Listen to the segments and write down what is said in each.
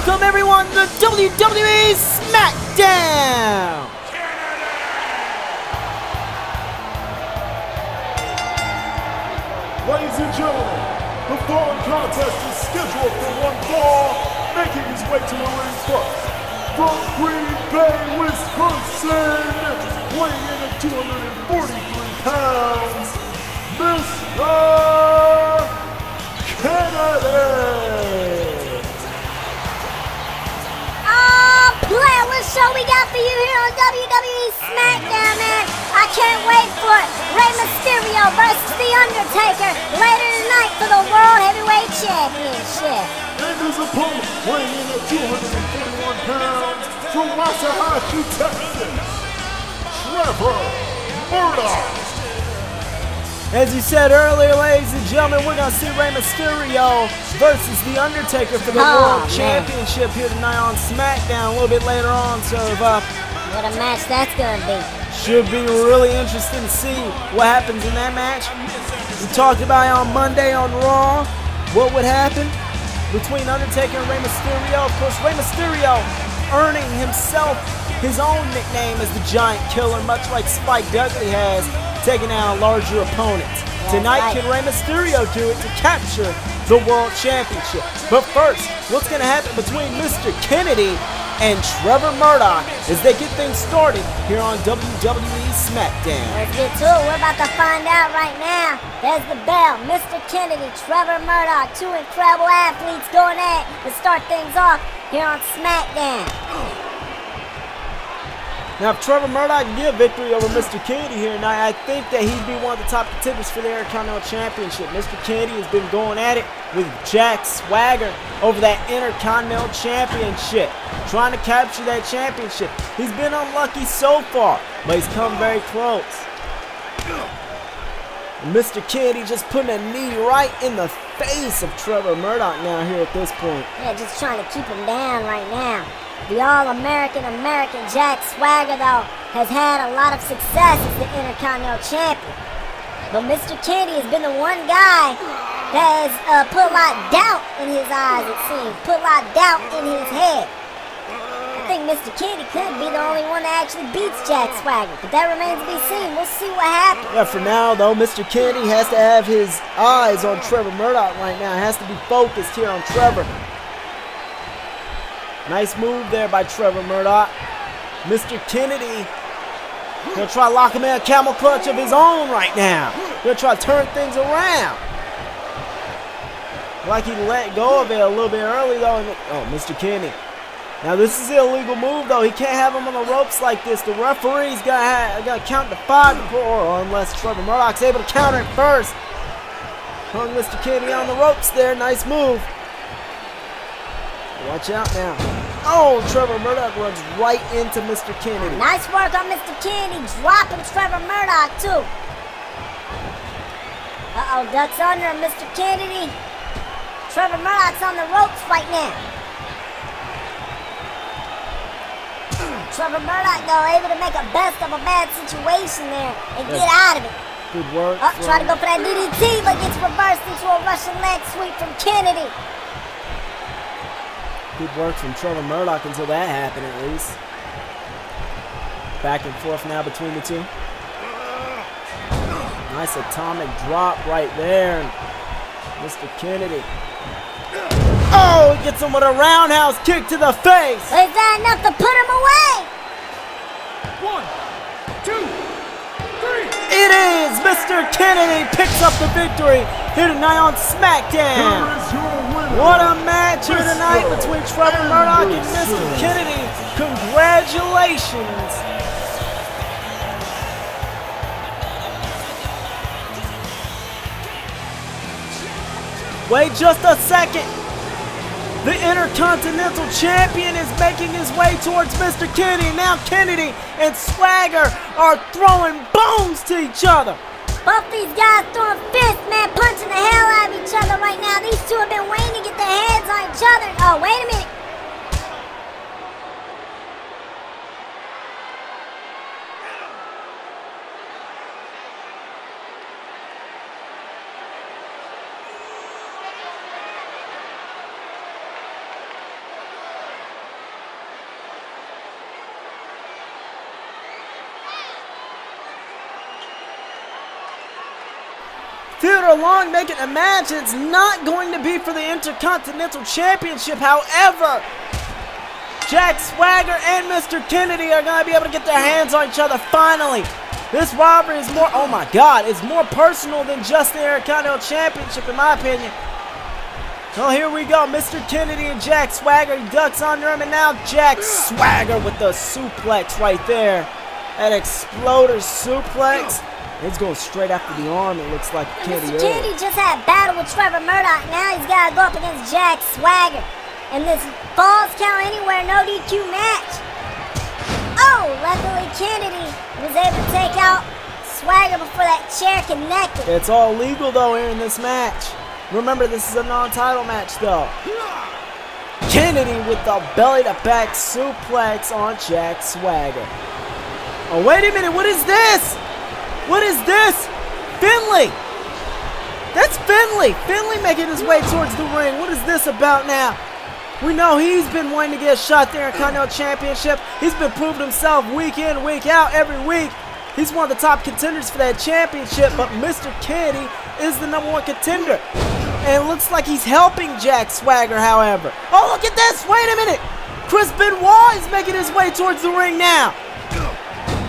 Welcome everyone to WWE Smackdown! Ladies and gentlemen, the following contest is scheduled for one fall, making his way to the ring first. From Green Bay, Wisconsin, weighing in at 243 pounds, Mr. Kennedy! Player, what show we got for you here on WWE Smackdown, man? I can't wait for it. Rey Mysterio versus The Undertaker later tonight for the World Heavyweight Championship. And his opponent, weighing in at 241 pounds, from Waxahachie, Texas, Trevor Murdoch. As you said earlier, ladies and gentlemen, we're going to see Rey Mysterio versus The Undertaker for the World Championship here tonight on Smackdown a little bit later on. So, what a match that's going to be. Should be really interesting to see what happens in that match. We talked about it on Monday on Raw. What would happen between Undertaker and Rey Mysterio? Of course, Rey Mysterio earning himself his own nickname as the Giant Killer, much like Spike Dudley has, taking out larger opponents. Tonight, can Rey Mysterio do it to capture the World Championship? But first, what's going to happen between Mr. Kennedy and Trevor Murdoch as they get things started here on WWE Smackdown? Let's get to it. We're about to find out right now. There's the bell. Mr. Kennedy, Trevor Murdoch, two incredible athletes going at it to start things off here on Smackdown. Now, if Trevor Murdoch can get a victory over Mr. Kennedy here tonight, I think that he'd be one of the top contenders for the Intercontinental Championship. Mr. Kennedy has been going at it with Jack Swagger over that Intercontinental Championship, trying to capture that championship. He's been unlucky so far, but he's come very close. And Mr. Kennedy just putting a knee right in the face of Trevor Murdoch now here at this point. Yeah, just trying to keep him down right now. The All-American Jack Swagger, though, has had a lot of success as the Intercontinental Champion. But Mr. Kennedy has been the one guy that has put a lot of doubt in his eyes, it seems. Put a lot of doubt in his head. I think Mr. Kennedy could be the only one that actually beats Jack Swagger. But that remains to be seen. We'll see what happens. Yeah, for now, though, Mr. Kennedy has to have his eyes on Trevor Murdoch right now. He has to be focused here on Trevor. Nice move there by Trevor Murdoch. Mr. Kennedy gonna try to lock him in a camel clutch of his own right now. Gonna try to turn things around. Like he let go of it a little bit early though. Oh, Mr. Kennedy. Now this is an illegal move though. He can't have him on the ropes like this. The referee's gotta count to 5 before, unless Trevor Murdoch's able to counter it first. Hung Mr. Kennedy on the ropes there. Nice move. Watch out now. Oh, Trevor Murdoch runs right into Mr. Kennedy. Nice work on Mr. Kennedy, dropping Trevor Murdoch, too. Uh-oh, ducks under him, Mr. Kennedy. Trevor Murdoch's on the ropes right now. Trevor Murdoch, though, able to make a best of a bad situation there and get out of it. Good work. Try to go for that DDT, but gets reversed into a Russian leg sweep from Kennedy. Good work from Trevor Murdoch until that happened, at least. Back and forth now between the two. Nice atomic drop right there. Mr. Kennedy. Oh, he gets him with a roundhouse kick to the face. Is that enough to put him away? 1, 2, 3. It is! Mr. Kennedy picks up the victory here tonight on Smackdown. What a match here tonight between Trevor Murdoch and Mr. Kennedy. Congratulations. Wait just a second. The Intercontinental Champion is making his way towards Mr. Kennedy. Now Kennedy and Swagger are throwing bones to each other. Both these guys throwing fists, man, punching the hell out of each other right now. These two have been waiting to get their hands on each other. Oh, wait a minute. Theodore Long making a match. It's not going to be for the Intercontinental Championship. However, Jack Swagger and Mr. Kennedy are going to be able to get their hands on each other finally. This rivalry is more, oh my God, it's more personal than just the Intercontinental Championship in my opinion. So here we go, Mr. Kennedy and Jack Swagger. He ducks under him, and now Jack Swagger with the suplex right there. That exploder suplex. He's going straight after the arm, it looks like Kennedy. Mr. Kennedy just had a battle with Trevor Murdoch. Now he's got to go up against Jack Swagger. And this Falls Count Anywhere no DQ match. Oh, luckily Kennedy was able to take out Swagger before that chair connected. It's all legal though here in this match. Remember, this is a non-title match though. Kennedy with the belly-to-back suplex on Jack Swagger. Oh, wait a minute, what is this? What is this? Finlay! That's Finlay! Finlay making his way towards the ring. What is this about now? We know he's been wanting to get a shot there in Continental Championship. He's been proving himself week in, week out, every week. He's one of the top contenders for that championship, but Mr. Kennedy is the #1 contender. And it looks like he's helping Jack Swagger, however. Oh, look at this! Wait a minute! Chris Benoit is making his way towards the ring now.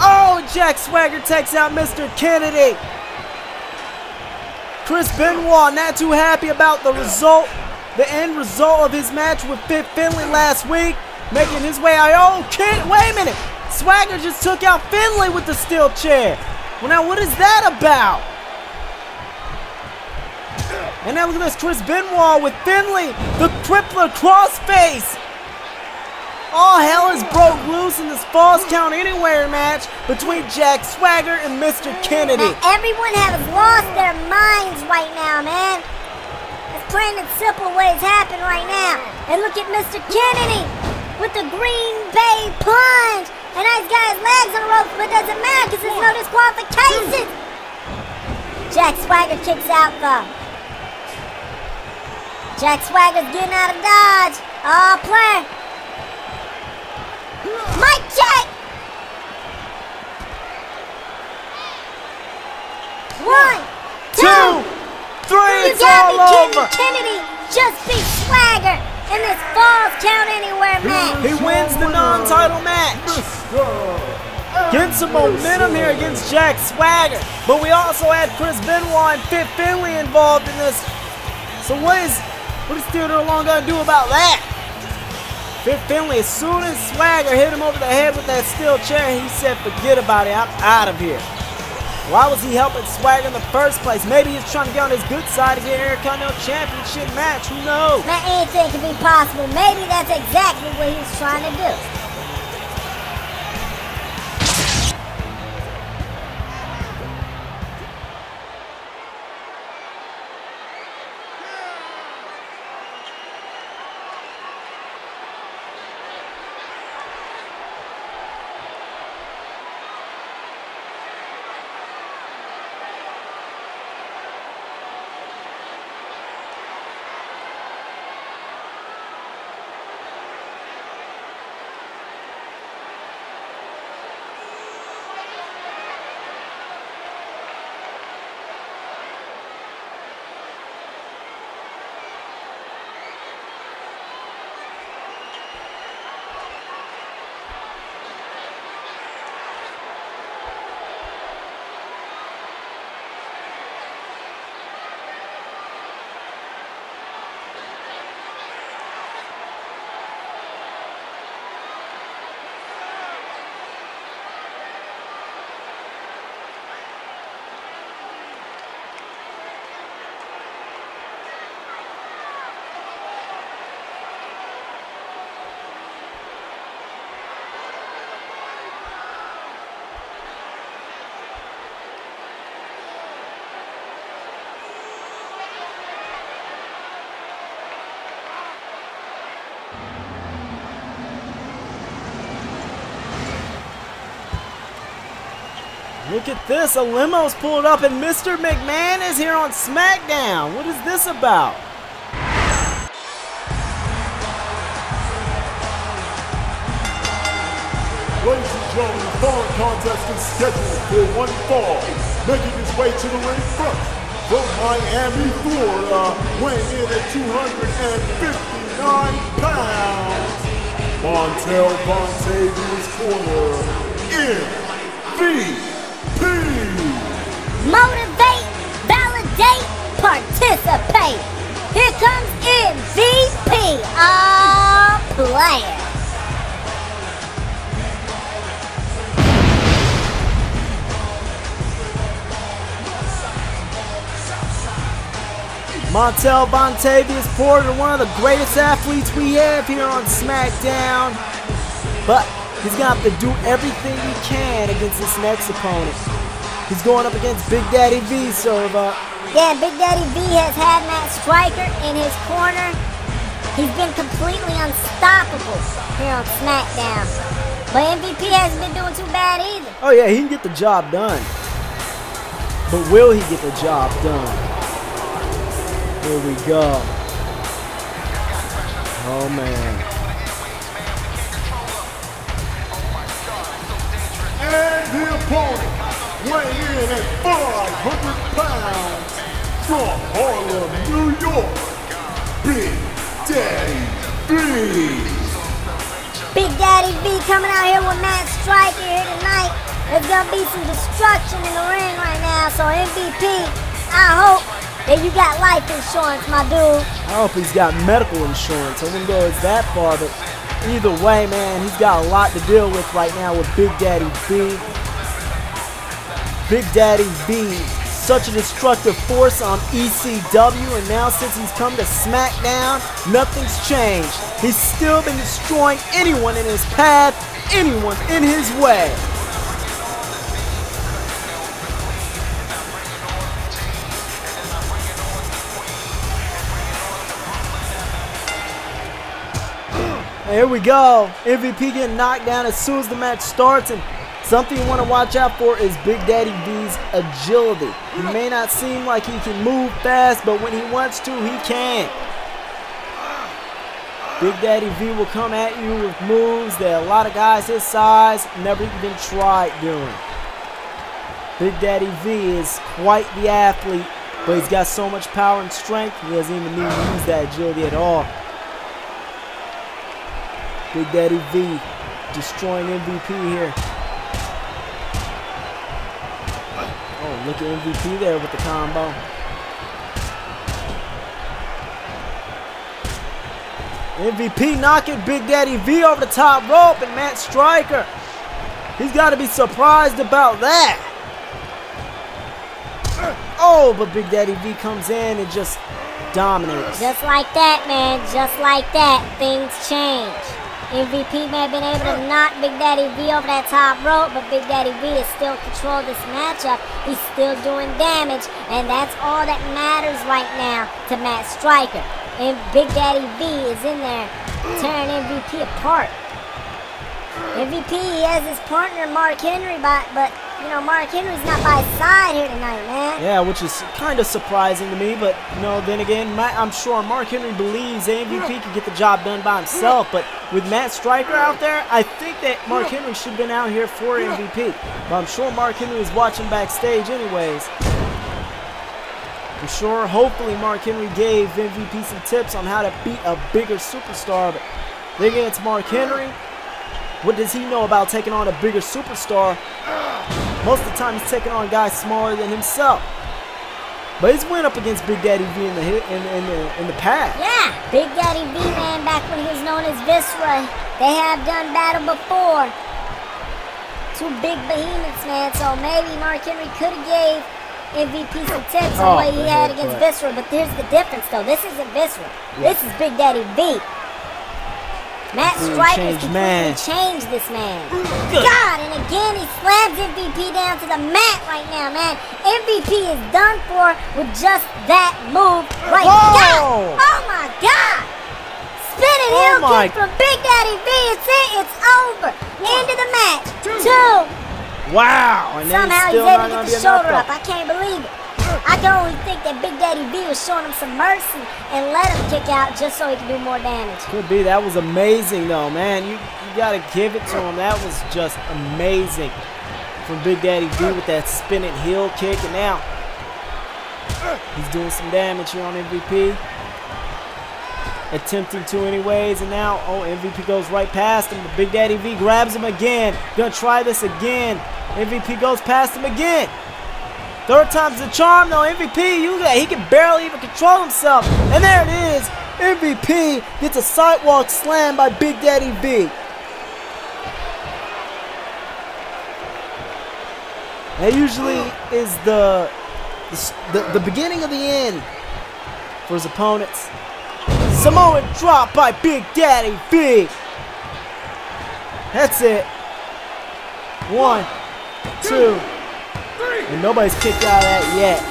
Oh, Jack Swagger takes out Mr. Kennedy. Chris Benoit not too happy about the result. The end result of his match with Finlay last week, making his way out. Oh, wait a minute. Swagger just took out Finlay with the steel chair. Well, now what is that about? And now look at this, Chris Benoit with Finlay, the crippler crossface. All hell is broke loose in this Falls Count Anywhere match between Jack Swagger and Mr. Kennedy. Now, everyone has lost their minds right now, man. Plain and simple what is happening right now. And look at Mr. Kennedy with the Green Bay plunge. And now he's got his legs on the ropes, but it doesn't matter because there's no disqualification. Jack Swagger kicks out though. Jack Swagger's getting out of dodge. Oh, play. Mike check. 1, 2, 3, you it's got all me over. Kennedy just beat Swagger in this Falls Count Anywhere match. He wins the non-title match. Getting some momentum here against Jack Swagger. But we also had Chris Benoit and Fit Finlay involved in this. So what is Theodore Long going to do about that? Fit Finlay, as soon as Swagger hit him over the head with that steel chair, he said, forget about it, I'm out of here. Why was he helping Swagger in the first place? Maybe he's trying to get on his good side to get an Intercontinental Championship match. Who knows? Now, anything can be possible. Maybe that's exactly what he's trying to do. Look at this, a limo's pulled up and Mr. McMahon is here on Smackdown. What is this about? Ladies and gentlemen, the following contest is scheduled for one fall. Making his way to the ring first, from Miami, Florida, weighing in at 259 pounds, Montel Bontavious corner, MVP. Motivate, validate, participate. Here comes MVP, all player. Montel Bontavious Porter, one of the greatest athletes we have here on Smackdown. But he's going to have to do everything he can against this next opponent. He's going up against Big Daddy V, Serva. Yeah, Big Daddy V has had Matt Striker in his corner. He's been completely unstoppable here on Smackdown. But MVP hasn't been doing too bad either. Oh yeah, he can get the job done. But will he get the job done? Here we go. Oh man. And the opponent, weighing in at 500 pounds, from Harlem, New York, Big Daddy V. Big Daddy V coming out here with Matt Striker here tonight. There's going to be some destruction in the ring right now. So MVP, I hope that you got life insurance, my dude. I hope he's got medical insurance. I wouldn't go as that far, but either way, man, he's got a lot to deal with right now with Big Daddy V. Big Daddy V, such a destructive force on ECW, and now since he's come to SmackDown, nothing's changed. He's still been destroying anyone in his path, anyone in his way. Here we go. MVP getting knocked down as soon as the match starts, and something you want to watch out for is Big Daddy V's agility. He may not seem like he can move fast, but when he wants to, he can. Big Daddy V will come at you with moves that a lot of guys his size never even tried doing. Big Daddy V is quite the athlete, but he's got so much power and strength, he doesn't even need to use that agility at all. Big Daddy V destroying MVP here. Oh, look at MVP there with the combo. MVP knocking Big Daddy V over the top rope, and Matt Striker, he's got to be surprised about that. Oh, but Big Daddy V comes in and just dominates. Just like that, man. Just like that. Things change. MVP may have been able to knock Big Daddy V over that top rope, but Big Daddy V is still controlling this matchup. He's still doing damage, and that's all that matters right now to Matt Striker. And Big Daddy V is in there tearing MVP apart. MVP, he has his partner Mark Henry, but you know, Mark Henry's not by his side here tonight, man. Yeah, which is kind of surprising to me, but you know, then again, I'm sure Mark Henry believes MVP can get the job done by himself, but with Matt Striker out there, I think that Mark Henry should have been out here for MVP. But I'm sure Mark Henry is watching backstage anyways. I'm sure, hopefully, Mark Henry gave MVP some tips on how to beat a bigger superstar, but then again, it's Mark Henry. What does he know about taking on a bigger superstar? Most of the time, he's taking on guys smaller than himself. But he's went up against Big Daddy V in the past. Yeah, Big Daddy V, man, back when he was known as Viscera, they have done battle before. Two big behemoths, man. So maybe Mark Henry could have gave MVP some tips on what he had against Viscera. But here's the difference, though. This isn't Viscera. Yeah. This is Big Daddy V. Matt Striker's completely changed this man. God, and again, he slams MVP down to the mat right now, man. MVP is done for with just that move right now. Oh, my God. Spinning heel kick from Big Daddy V. It's it. It's over. End of the match. 2. Wow. And somehow he's able to get the shoulder up. I can't believe it. I can only think that Big Daddy V was showing him some mercy and let him kick out just so he can do more damage. Could be. That was amazing, though, man. You got to give it to him. That was just amazing from Big Daddy V with that spinning heel kick. And now He's doing some damage here on MVP. Attempting to anyways, and now, oh, MVP goes right past him. But Big Daddy V grabs him again. Gonna try this again. MVP goes past him again. Third time's the charm, though. MVP, he can barely even control himself. And there it is. MVP gets a sidewalk slam by Big Daddy V. That usually is the beginning of the end for his opponents. Samoan drop by Big Daddy V. That's it. 1, 2, and nobody's kicked out of that yet.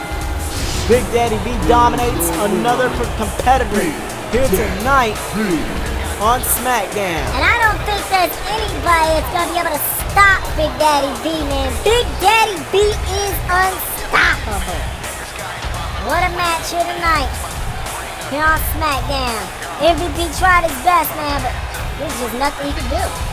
Big Daddy V dominates another competitor here tonight on Smackdown. And I don't think there's anybody that's going to be able to stop Big Daddy V, man. Big Daddy V is unstoppable. What a match here tonight. Here on Smackdown. MVP tried his best, man, but there's just nothing he can do.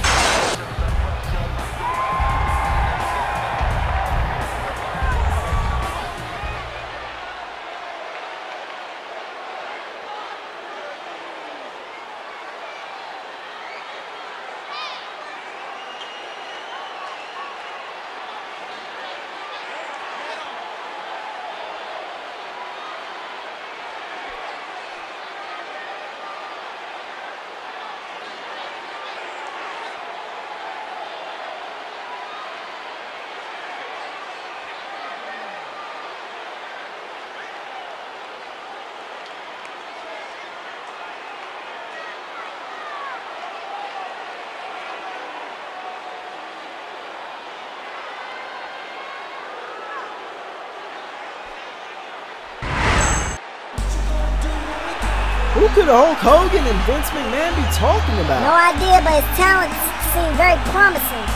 Who could Hulk Hogan and Vince McMahon be talking about? No idea, but his talents seem very promising.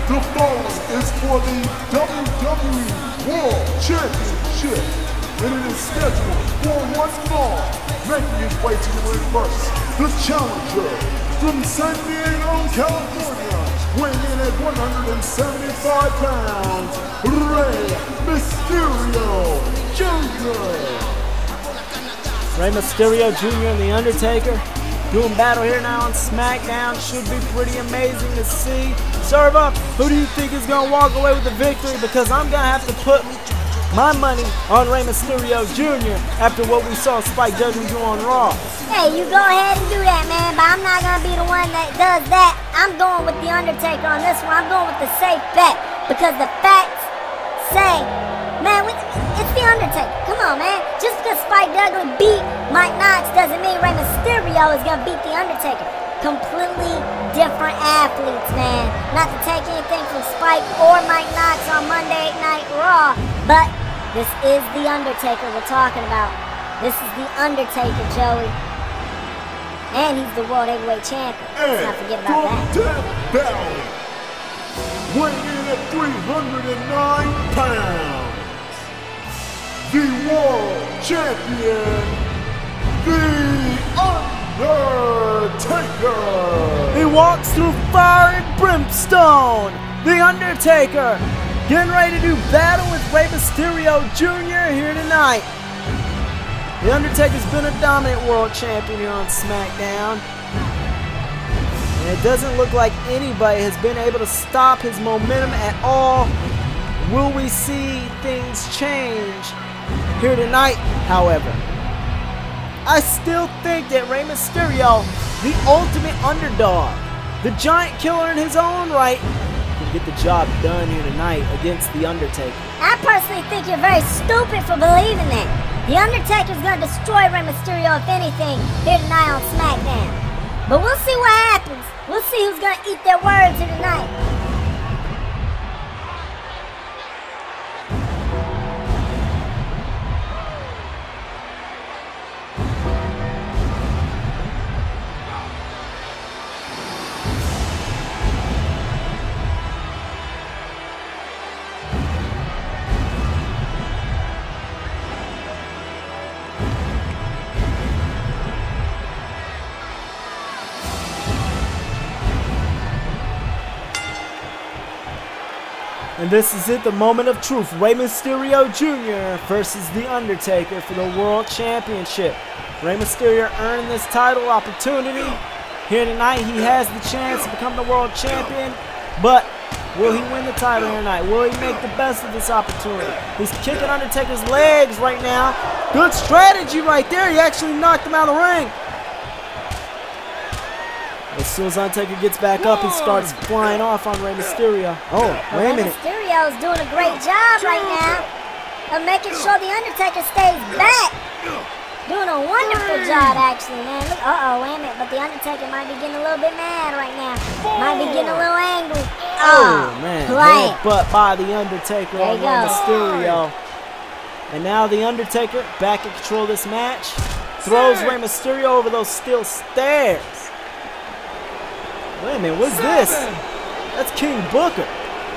The following is for the WWE World Championship, and it is scheduled for one fall. Making his way to the ring first, the challenger from San Diego, California, weighing in at 175 pounds, Rey Mysterio Jr. Rey Mysterio Jr. and The Undertaker doing battle here now on SmackDown. Should be pretty amazing to see. Serva, who do you think is going to walk away with the victory? Because I'm going to have to put my money on Rey Mysterio Jr. after what we saw Spike Dudley do on Raw. Hey, you go ahead and do that, man, but I'm not going to be the one that does that. I'm going with The Undertaker on this one. I'm going with the safe bet because the facts say, man, it's The Undertaker. Come on, man. Just because Spike Dudley beat Mike Knox doesn't mean Rey Mysterio is going to beat The Undertaker. Completely different athletes, man. Not to take anything from Spike or Mike Knox on Monday Night Raw, but this is The Undertaker we're talking about. This is The Undertaker, Joey. And he's the World Heavyweight Champion. Let's not forget about that. Death Valley, weighing in at 309 pounds, the World Champion, The Undertaker. He walks through fire and brimstone. The Undertaker getting ready to do battle with Rey Mysterio Jr. here tonight. The Undertaker's been a dominant world champion here on SmackDown. And it doesn't look like anybody has been able to stop his momentum at all. Will we see things change here tonight, however? I still think that Rey Mysterio, the ultimate underdog, the giant killer in his own right, can get the job done here tonight against The Undertaker. I personally think you're very stupid for believing that. The Undertaker's going to destroy Rey Mysterio, if anything, here tonight on SmackDown. But we'll see what happens. We'll see who's going to eat their words here tonight. And this is it, the moment of truth. Rey Mysterio Jr. versus The Undertaker for the World Championship. Rey Mysterio earned this title opportunity. Here tonight, he has the chance to become the World Champion. But will he win the title here tonight? Will he make the best of this opportunity? He's kicking Undertaker's legs right now. Good strategy right there. He actually knocked him out of the ring. As soon as Undertaker gets back up, he starts flying off on Rey Mysterio. Oh, wait a minute. Rey Mysterio is doing a great job right now of making sure the Undertaker stays back. Doing a wonderful job, actually, man. Look, wait a minute. But the Undertaker might be getting a little bit mad right now. Might be getting a little angry. Oh, man. Headbutt by the Undertaker on Rey Mysterio. And now the Undertaker back in control of this match. Throws Rey Mysterio over those steel stairs. Wait a minute, what's this? That's King Booker.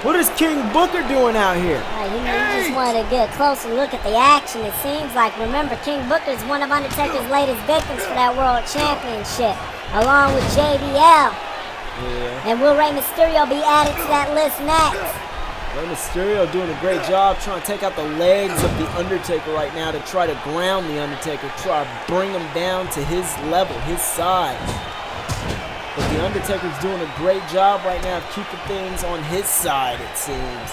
What is King Booker doing out here? You just wanted to get a closer look at the action, it seems like. Remember, King Booker is one of Undertaker's latest victims for that World Championship, along with JBL. Yeah. And will Rey Mysterio be added to that list next? Rey Mysterio doing a great job trying to take out the legs of the Undertaker right now to try to ground the Undertaker, try to bring him down to his level, his size. But the Undertaker's doing a great job right now of keeping things on his side, it seems.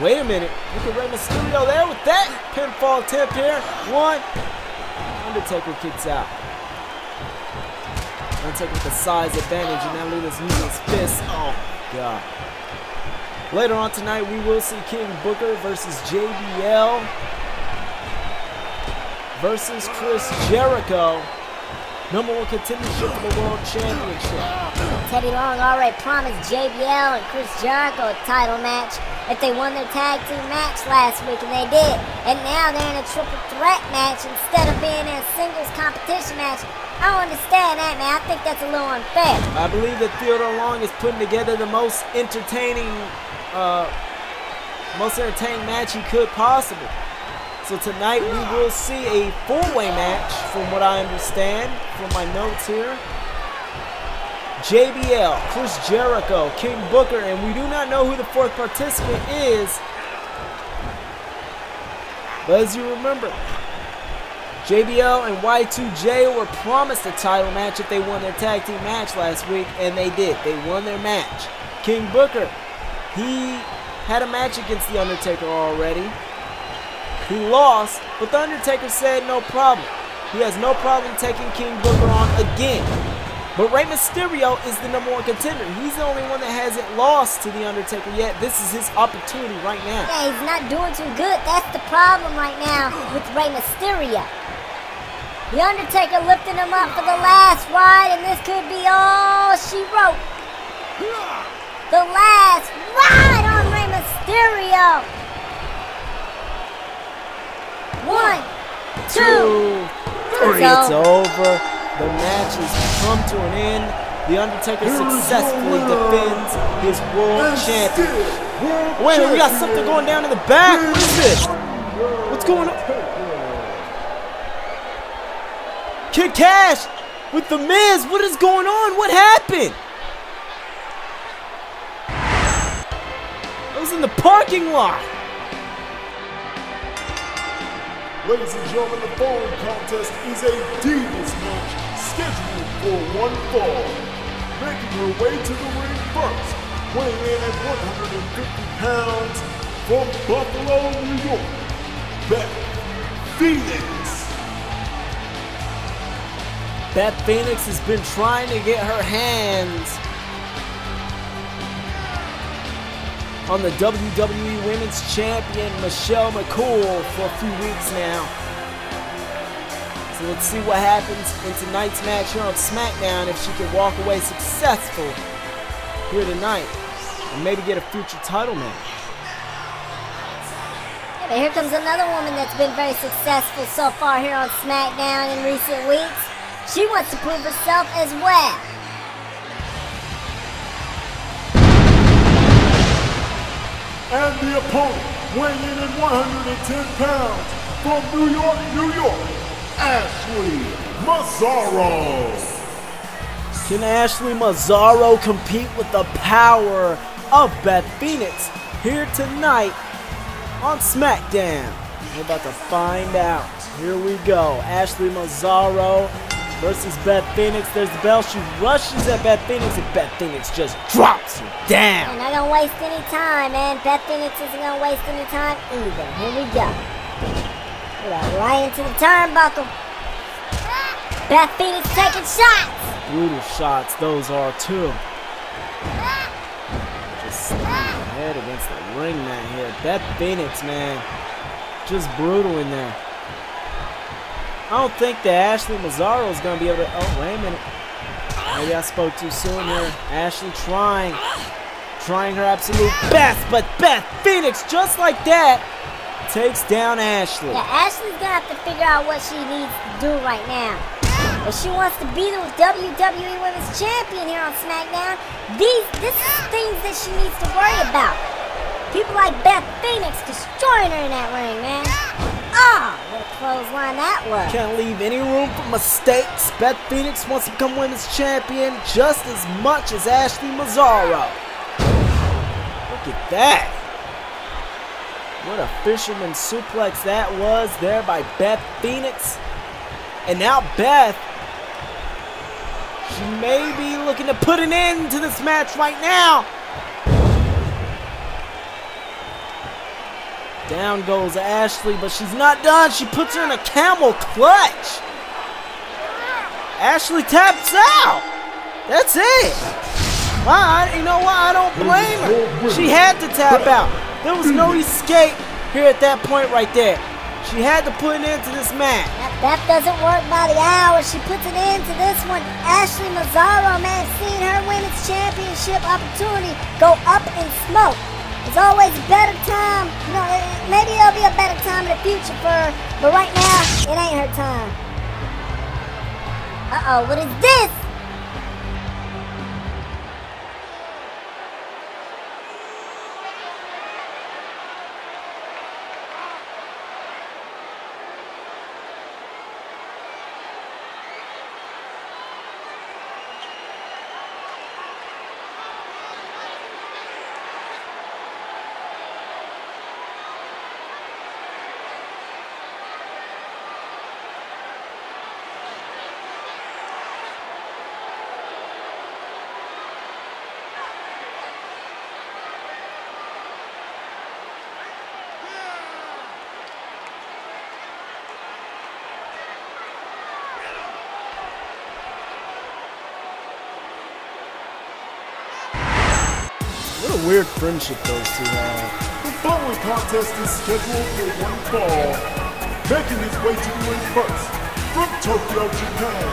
Wait a minute. Look at Rey Mysterio there with that pinfall attempt here. One. Undertaker kicks out. Undertaker with the size advantage, and now look at this using his fist. Oh, God. Later on tonight, we will see King Booker versus JBL versus Chris Jericho. #1 contendership for the World Championship. Teddy Long already promised JBL and Chris Jericho a title match if they won their tag team match last week, and they did. And now they're in a triple threat match instead of being in a singles competition match. I don't understand that, man. I think that's a little unfair. I believe that Theodore Long is putting together the most entertaining match he could possibly. So tonight we will see a four-way match, from what I understand from my notes here. JBL, Chris Jericho, King Booker, and we do not know who the fourth participant is. But as you remember, JBL and Y2J were promised a title match if they won their tag team match last week, and they did. They won their match. King Booker, he had a match against The Undertaker already. He lost, but The Undertaker said no problem. He has no problem taking King Booker on again. But Rey Mysterio is the #1 contender. He's the only one that hasn't lost to The Undertaker yet. This is his opportunity right now. Yeah, he's not doing too good. That's the problem right now with Rey Mysterio. The Undertaker lifting him up for the last ride, and this could be all she wrote. The last ride on Rey Mysterio. 1, 2, 3. It's over. The match has come to an end. The Undertaker successfully defends his world champion. Wait a minute, we got something going down in the back. What is this? What's going on? Kid Cash with The Miz. What is going on? What happened? I was in the parking lot. Ladies and gentlemen, the following contest is a Divas match scheduled for one fall. Making her way to the ring first, weighing in at 150 pounds, from Buffalo, New York, Beth Phoenix. Beth Phoenix has been trying to get her hands on the WWE Women's Champion, Michelle McCool, for a few weeks now. So let's see what happens in tonight's match here on Smackdown, if she can walk away successful here tonight and maybe get a future title match. Yeah, but here comes another woman that's been very successful so far here on Smackdown in recent weeks. She wants to prove herself as well. And the opponent, weighing in at 110 pounds, from New York, New York, Ashley Mazzaro. Can Ashley Mazzaro compete with the power of Beth Phoenix here tonight on Smackdown. We're about to find out. Here we go. Ashley Mazzaro versus Beth Phoenix. There's the bell. She rushes at Beth Phoenix, and Beth Phoenix just drops her down. And not gonna waste any time, man. Beth Phoenix isn't gonna waste any time either. Here we go. Right into the turnbuckle. Beth Phoenix taking shots. Brutal shots, those are too. Just slamming her head against the ring mat here. Beth Phoenix, man, just brutal in there. I don't think that Ashley Mazzaro is going to be able to... Oh, wait a minute. Maybe I spoke too soon here. Ashley trying her absolute best, but Beth Phoenix, just like that, takes down Ashley. Yeah, Ashley's going to have to figure out what she needs to do right now. If she wants to be the WWE Women's Champion here on SmackDown, this is things that she needs to worry about. People like Beth Phoenix destroying her in that ring, man. Oh, what a clothesline that was. Can't leave any room for mistakes. Beth Phoenix wants to become Women's Champion just as much as Ashley Mazzaro. Look at that. What a fisherman suplex that was there by Beth Phoenix. And now Beth, she may be looking to put an end to this match right now. Down goes Ashley, but she's not done. She puts her in a camel clutch. Ashley taps out. That's it. Wow, you know what? I don't blame her. She had to tap out. There was no escape here at that point right there. She had to put an end to this match. That doesn't work by the hour. She puts an end to this one. Ashley Mazzaro, man, seeing her Women's Championship opportunity go up in smoke. There's always a better time. You know, maybe there'll be a better time in the future for her, but right now, it ain't her time. Uh-oh, what is this? What a weird friendship those two have. The following contest is scheduled for one fall. Making his way to the ring first, from Tokyo, Japan,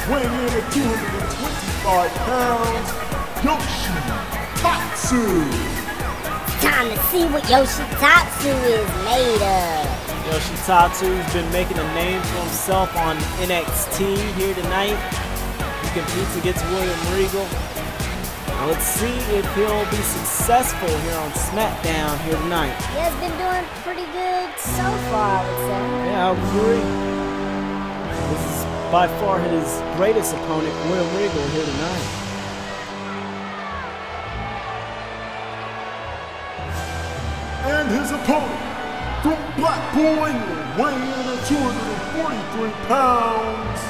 weighing in at 225 pounds, Yoshitatsu. Time to see what Yoshitatsu is made of. Yoshitatsu's been making a name for himself on NXT here tonight. He competes against William Regal. Now let's see if he'll be successful here on SmackDown here tonight. He has been doing pretty good so far, I would say. Yeah, I would agree. This is by far his greatest opponent, William Regal, here tonight. And his opponent, from Blackpool, England, weighing in at 243 pounds,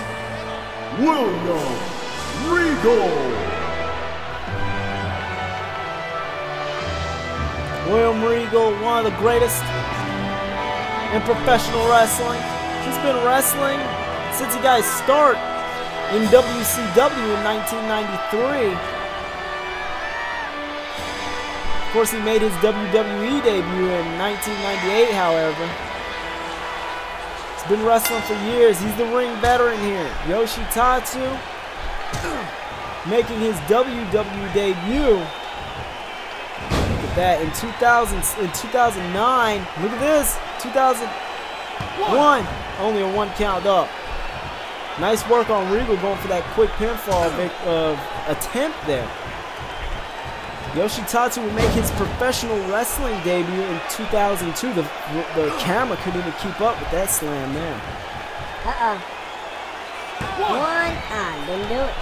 William Regal. William Regal, one of the greatest in professional wrestling. He's been wrestling since he got his start in WCW in 1993. Of course, he made his WWE debut in 1998, however. He's been wrestling for years. He's the ring veteran here. Yoshitatsu making his WWE debut. That in 2009, look at this, 2001, only a one count up. Nice work on Regal going for that quick pinfall attempt there. Yoshitatsu would make his professional wrestling debut in 2002. The camera couldn't even keep up with that slam there. Uh-oh. One, didn't do it.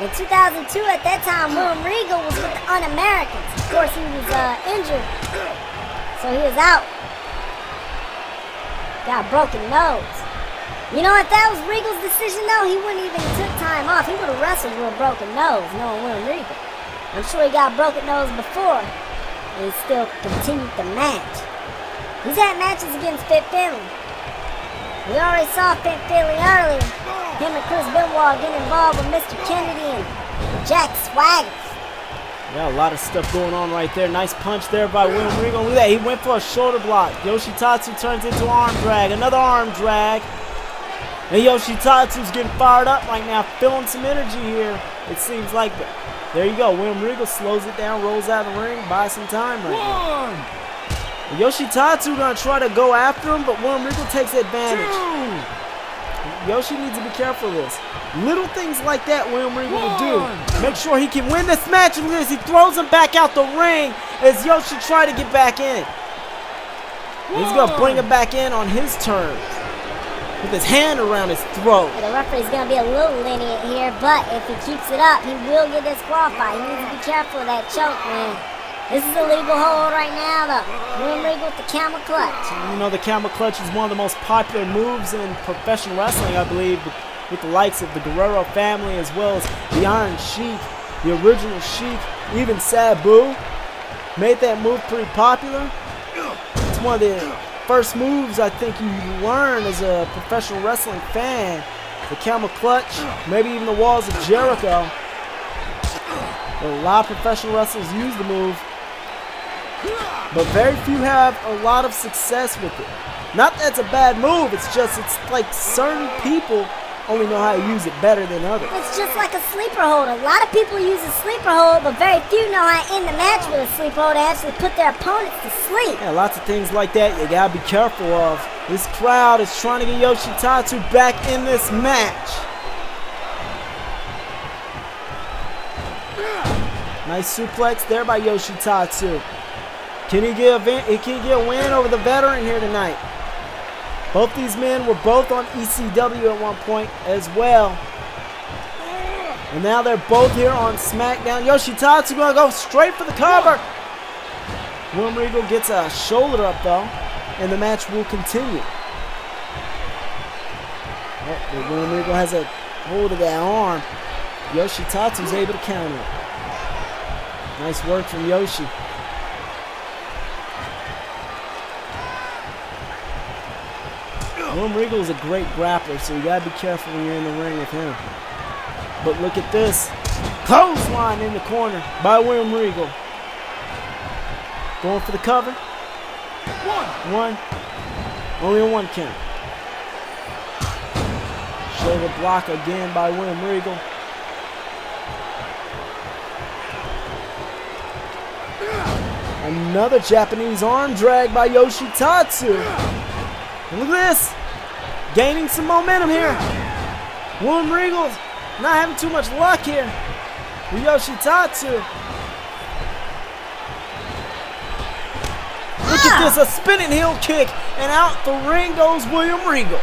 In 2002, at that time, William Regal was with the Un-Americans. Of course, he was injured, so he was out. Got a broken nose. You know, if that was Regal's decision, though, he wouldn't even took time off. He would have wrestled with a broken nose, knowing William Regal. I'm sure he got a broken nose before, and he still continued the match. He's had matches against Fit Finlay. We already saw Fit Finlay earlier. Him and Chris Benoit getting involved with Mr. Kennedy and Jack Swagger. Yeah, a lot of stuff going on right there. Nice punch there by William Regal. Look at that. He went for a shoulder block. Yoshitatsu turns into arm drag. Another arm drag. And Yoshitatsu's getting fired up right now. Feeling some energy here. It seems like that. There you go. William Regal slows it down, rolls out of the ring, buys some time right now. Yoshitatsu gonna try to go after him, but William Regal takes advantage. Yoshi needs to be careful of this. Little things like that William Regal will do. Make sure he can win this match. Look at this. He throws him back out the ring as Yoshi try to get back in. He's gonna bring him back in on his terms with his hand around his throat. The referee's going to be a little lenient here, but if he keeps it up, he will get disqualified. He needs to be careful of that choke, man. This is a legal hold right now, though. William Regal with the camel clutch. You know, the camel clutch is one of the most popular moves in professional wrestling, I believe, with the likes of the Guerrero family as well as the Iron Sheik, the original Sheik, even Sabu made that move pretty popular. It's one of the first moves I think you learn as a professional wrestling fan. The camel clutch, maybe even the walls of Jericho. But a lot of professional wrestlers use the move, but very few have a lot of success with it. Not that it's a bad move, it's just it's like certain people only know how to use it better than others. It's just like a sleeper hold. A lot of people use a sleeper hold, but very few know how to end the match with a sleeper hold and actually put their opponents to sleep. Yeah, lots of things like that you gotta be careful of. This crowd is trying to get Yoshitatsu back in this match. Nice suplex there by Yoshitatsu. Can he get a win over the veteran here tonight? Both these men were both on ECW at one point as well. And now they're both here on Smackdown. Yoshitatsu gonna go straight for the cover. William Regal gets a shoulder up though, and the match will continue. Oh, but William Regal has a hold of that arm. Yoshitatsu's able to counter it. Nice work from Yoshi. William Regal is a great grappler, so you gotta be careful when you're in the ring with him. But look at this. Clothesline in the corner by William Regal. Going for the cover. One. Only a one count. Shoulder block again by William Regal. Another Japanese arm drag by Yoshitatsu. And look at this. Gaining some momentum here. William Regal not having too much luck here with Yoshitatsu. Look at this, a spinning heel kick, and out the ring goes William Regal.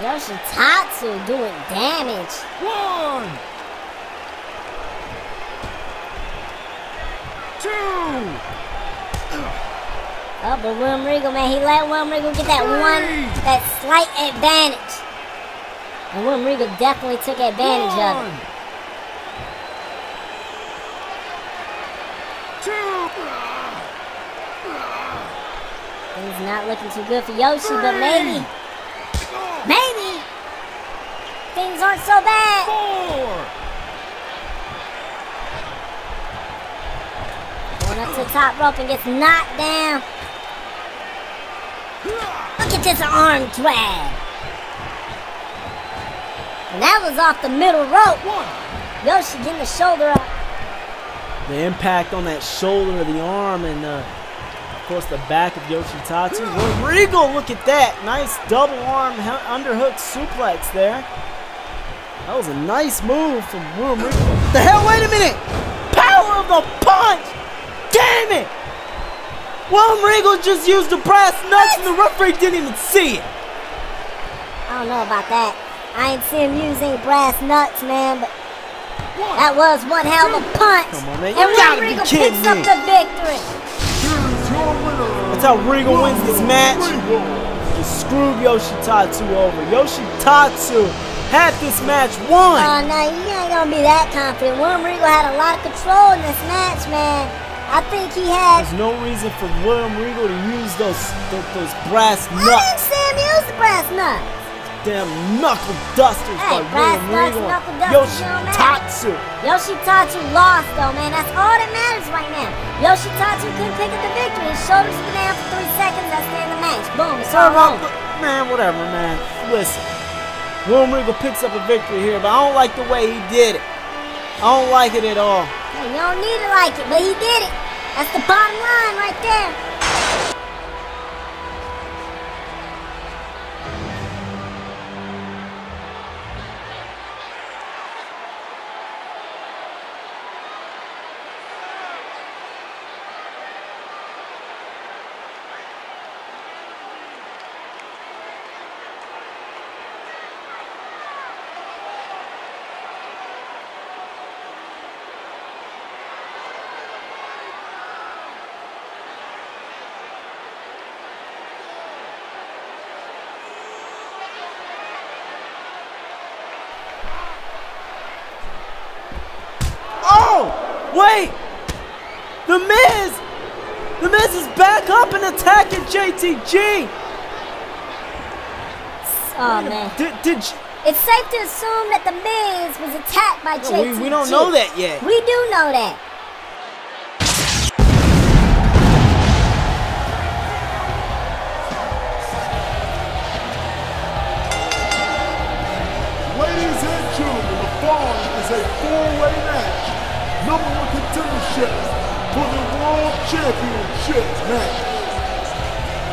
Yoshitatsu doing damage. 1, 2. Oh, but William Regal, man, he let William Regal get that slight advantage. And William Regal definitely took advantage of it. 2. Things not looking too good for Yoshi, but maybe things aren't so bad. 4. Going up to the top rope and gets knocked down. Look at this arm drag. And that was off the middle rope. Yoshi getting the shoulder up. The impact on that shoulder, the arm, and of course the back of Yoshitatsu. William Regal, look at that. Nice double arm underhook suplex there. That was a nice move from William Regal. What the hell? Wait a minute. Power of the punch. Damn it. William Regal just used the brass nuts and the referee didn't even see it. I don't know about that. I ain't seen him use any brass nuts, man, but That was one hell of a punch. Come on, man. And You gotta be Regal kidding picks up me. the victory. Here's your winner. That's how Regal wins this match. Regal. He screwed Yoshitatsu over. Yoshitatsu had this match won. Oh, no, you ain't gonna be that confident. William Regal had a lot of control in this match, man. I think he had. There's no reason for William Regal to use those brass I didn't nuts. see him use the brass nuts. Damn knuckle dusters Hey, by brass William nuts, Regal. knuckle dusters, you know, man. Yoshitatsu. Yoshitatsu lost, though, man. That's all that matters right now. Yoshitatsu couldn't pick up the victory. His shoulders were down for 3 seconds. That's the end of the match. Boom. It's all over. Man, whatever, man. Listen. William Regal picks up a victory here, but I don't like the way he did it. I don't like it at all. Hey, you don't need to like it, but he did it. That's the bottom line right there. Oh! Wait! The Miz! The Miz is back up and attacking JTG! Oh, man. Did It's safe to assume that The Miz was attacked by JTG. we don't know that yet. We do know that. Ladies and gentlemen, the following is a four-way match. Number one contendership for the World Championship match.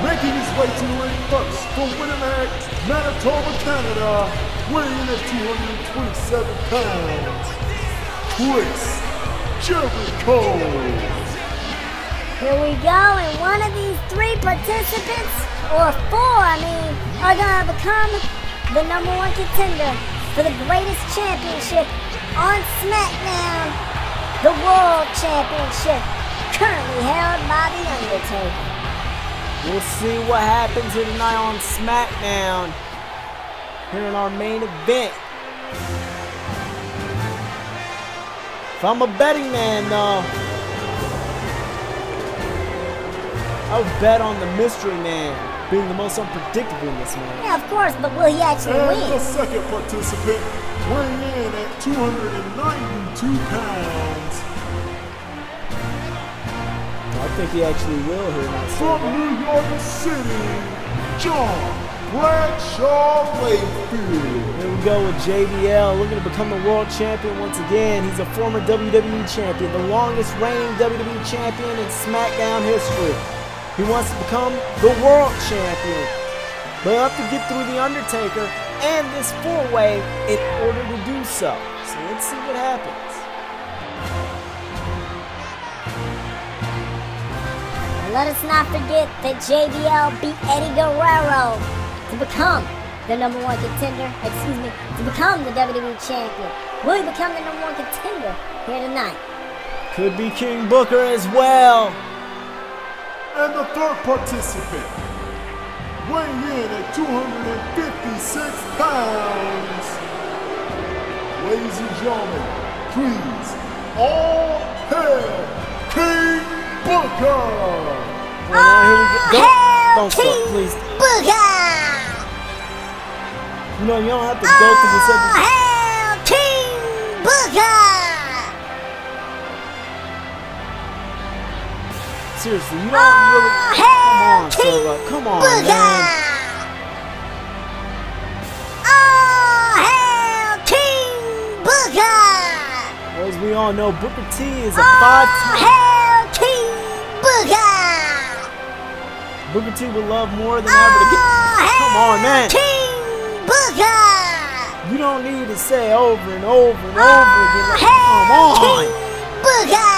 Making his way to the ring first from Winnipeg, Manitoba, Canada, weighing in at 227 pounds, Chris Jericho. Here we go, and one of these 3 participants, or 4, I mean, are gonna become the number 1 contender for the greatest championship on SmackDown, the World Championship, currently held by The Undertaker. We'll see what happens here tonight on SmackDown. Here in our main event. If I'm a betting man, though, I would bet on the Mystery Man being the most unpredictable in this match. Yeah, of course, but will he actually And win? the second participant weighing in at 292 pounds. I think he actually will here tonight. From New York City, John Bradshaw Layfield. Here we go with JBL looking to become the world champion once again. He's a former WWE champion, the longest reigning WWE champion in SmackDown history. He wants to become the world champion, but he'll have to get through The Undertaker and this 4-way in order to do so. So let's see what happens. Let us not forget that JBL beat Eddie Guerrero to become the number 1 contender, to become the WWE champion. Will he become the number 1 contender here tonight? Could be King Booker as well. And the third participant, weighing in at 256 pounds. Ladies and gentlemen, please all hail King Booker! Well, now here we go. Don't King stop, please. Booker! You know, you don't have to go through this episode. Hail King Booker! Seriously, you don't really. Come on, Servo. Come on, man. Hail King Booker! Well, as we all know, Booker T is a 5-time. Hail King Booker! Booker T would love more than ever to get. Come on, man. King Booker! You don't need to say over and over and over again. Like, come on. King Booker!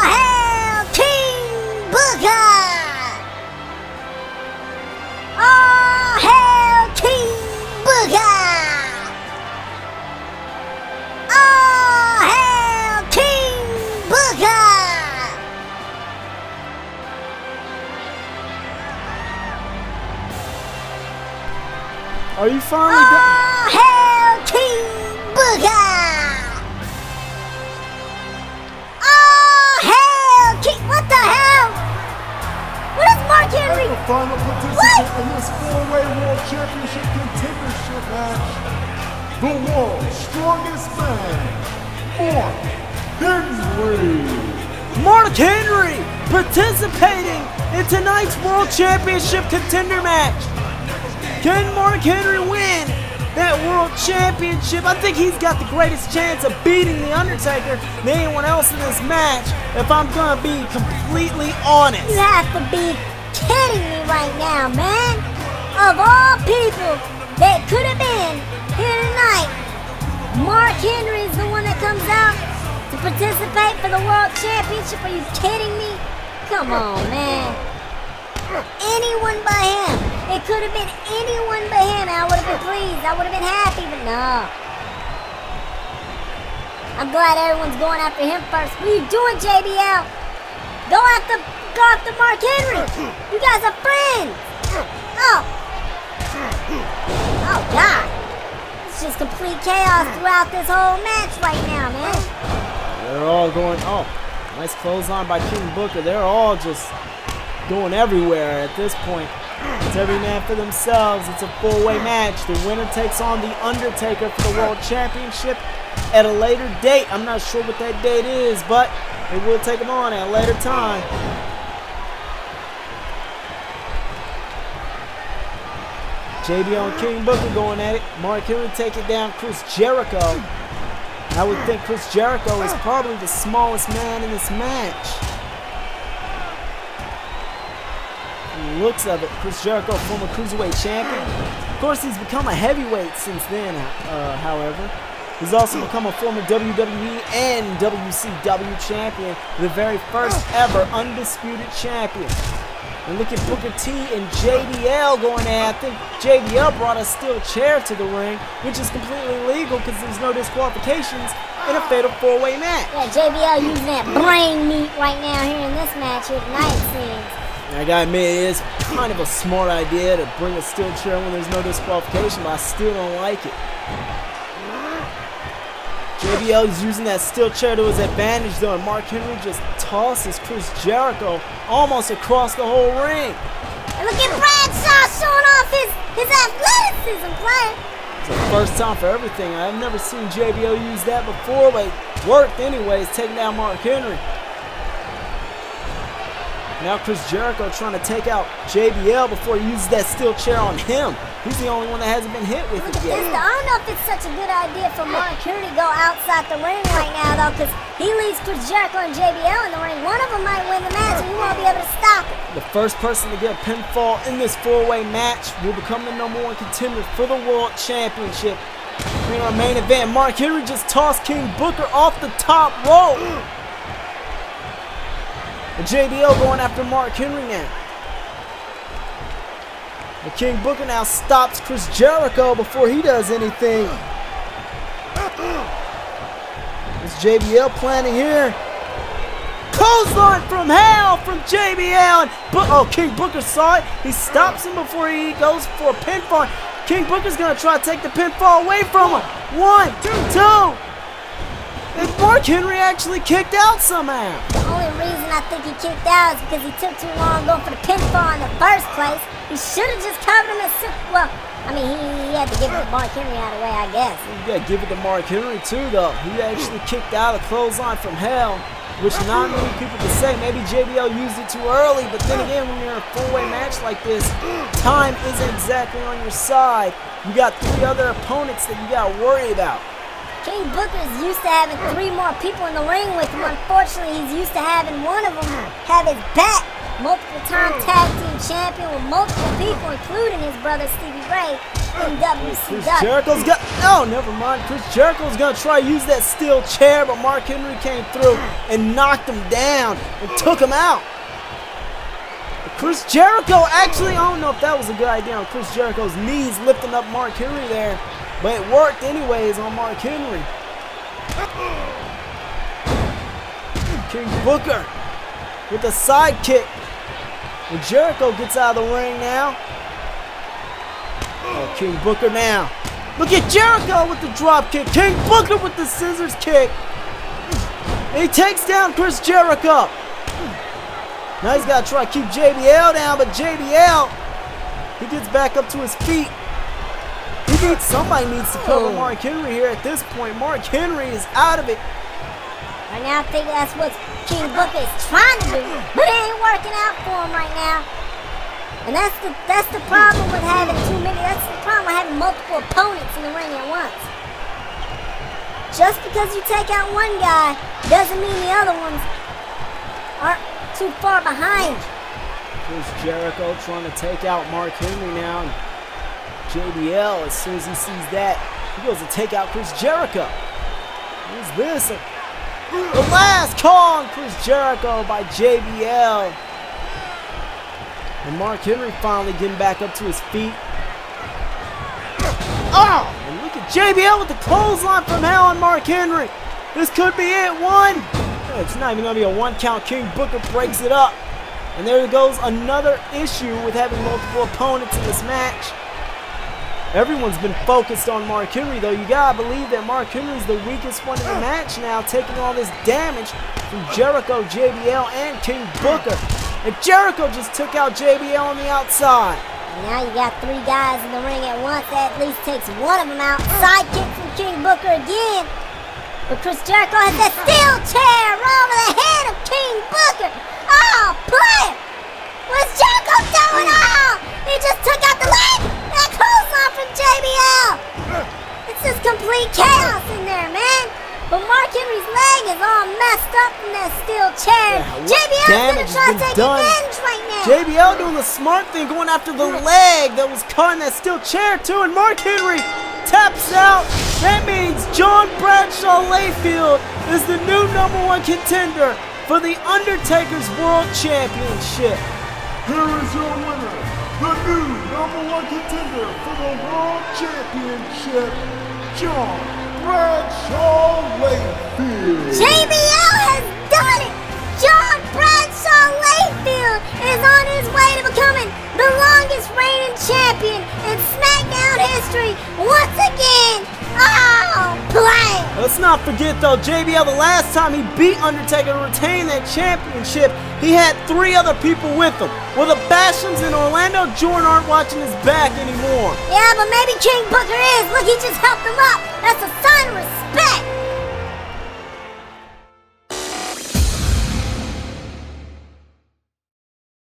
Hail King Booker! Hail King Booker! Are you finally done? Oh, hell, King Booker! Oh, hell, King. What the hell? What is Mark Henry? The final participant in this four-way World Championship contendership match, the world's strongest man, Mark Henry. Mark Henry participating in tonight's World Championship contender match. Can Mark Henry win that World Championship? I think he's got the greatest chance of beating The Undertaker than anyone else in this match, if I'm going to be completely honest. You have to be kidding me right now, man. Of all people that could have been here tonight, Mark Henry is the one that comes out to participate for the World Championship. Are you kidding me? Come on, man. Anyone but him. It could have been anyone but him. I would have been pleased. I would have been happy, but no. I'm glad everyone's going after him first. What are you doing, JBL? Go after Mark Henry. You guys are friends. Oh. Oh, God. It's just complete chaos throughout this whole match right now, man. They're all going, oh, nice clothesline by King Booker. They're all just going everywhere at this point. It's every man for themselves. It's a four-way match. The winner takes on The Undertaker for the World Championship at a later date. I'm not sure what that date is, but it will take them on at a later time. JBL and King Booker going at it. Mark Henry taking down Chris Jericho. I would think Chris Jericho is probably the smallest man in this match. Looks of it, Chris Jericho, former cruiserweight champion. Of course, he's become a heavyweight since then, however. He's also become a former WWE and WCW champion, the very first ever undisputed champion. And look at Booker T and JBL going at. I think JBL brought a steel chair to the ring, which is completely illegal because there's no disqualifications in a fatal four-way match. Yeah, JBL using that brain meat right now here in this match here tonight, it seems. I gotta admit, it is kind of a smart idea to bring a steel chair when there's no disqualification, but I still don't like it. JBL is using that steel chair to his advantage, though, and Mark Henry just tosses Chris Jericho almost across the whole ring. And look at Bradshaw showing off his athleticism, player. It's the first time for everything. I've never seen JBL use that before, but it worked anyways, taking down Mark Henry. Now Chris Jericho trying to take out JBL before he uses that steel chair on him. He's the only one that hasn't been hit with it yet. I don't know if it's such a good idea for Mark Henry to go outside the ring right now, though, because he leaves Chris Jericho and JBL in the ring. One of them might win the match, and he won't be able to stop it. The first person to get a pinfall in this four-way match will become the #1 contender for the World Championship. In our main event, Mark Henry just tossed King Booker off the top rope. And JBL going after Mark Henry now. And King Booker now stops Chris Jericho before he does anything. It's JBL planning here. Clothesline from hell from JBL. And King Booker saw it. He stops him before he goes for a pinfall. King Booker's going to try to take the pinfall away from him. 1, 2. And Mark Henry actually kicked out somehow. The only reason I think he kicked out is because he took too long going for the pinfall in the first place. He should have just covered him as well. I mean, he had to give it to Mark Henry out of the way, I guess. You got to give it to Mark Henry too, though. He actually kicked out a clothesline from hell, which not many people can say. Maybe JBL used it too early, but then again, when you're in a four-way match like this, time isn't exactly on your side. You got 3 other opponents that you got to worry about. King Booker is used to having 3 more people in the ring with him. Unfortunately, he's used to having one of them have his back. Multiple-time tag team champion with multiple people, including his brother Stevie Ray in WCW. Chris Jericho's got, oh, never mind. Chris Jericho's going to try to use that steel chair, but Mark Henry came through and knocked him down and took him out. Chris Jericho, actually, I don't know if that was a good idea on Chris Jericho's knees, lifting up Mark Henry there. But it worked anyways on Mark Henry. King Booker with a sidekick. And Jericho gets out of the ring now. Oh, King Booker now. Look at Jericho with the drop kick. King Booker with the scissors kick. And he takes down Chris Jericho. Now he's got to try to keep JBL down, but JBL, he gets back up to his feet. Somebody needs to cover Mark Henry here at this point. Mark Henry is out of it. Right now, I think that's what King Booker is trying to do, but it ain't working out for him right now. And that's the problem with having too many. That's the problem with having multiple opponents in the ring at once. Just because you take out one guy doesn't mean the other ones aren't too far behind. Here's Jericho trying to take out Mark Henry now. And JBL, as soon as he sees that, he goes to take out Chris Jericho. Who's this? The last call on Chris Jericho by JBL. And Mark Henry finally getting back up to his feet. Oh! And look at JBL with the clothesline from hell on Mark Henry. This could be it. One. It's not even going to be a one count. King Booker breaks it up. And there goes another issue with having multiple opponents in this match. Everyone's been focused on Mark Henry, though. You gotta believe that Mark Henry's the weakest one in the match now, taking all this damage from Jericho, JBL, and King Booker. And Jericho just took out JBL on the outside. Now you got three guys in the ring at once. That at least takes one of them out. Sidekick from King Booker again. But Chris Jericho has that steel chair right over the head of King Booker. Oh, player! What's Jericho doing? Oh, he just took out the leg. That clothesline from JBL. It's just complete chaos in there, man. But Mark Henry's leg is all messed up from that steel chair. Yeah, JBL's gonna try to take advantage right now. JBL doing the smart thing, going after the leg that was caught in that steel chair too. And Mark Henry taps out. That means John Bradshaw Layfield is the new #1 contender for the Undertaker's World Championship. Here is your winner, the new #1 contender for the World Championship, John Bradshaw Layfield. JBL has done it! John Bradshaw Layfield is on his way to becoming the longest reigning champion in Smackdown history once again. Oh, play! Let's not forget though, JBL, the last time he beat Undertaker to retain that championship, he had 3 other people with him. Well, the Bashams and Orlando Jordan aren't watching his back anymore. Yeah, but maybe King Booker is. Look, he just helped him up. That's a sign of respect.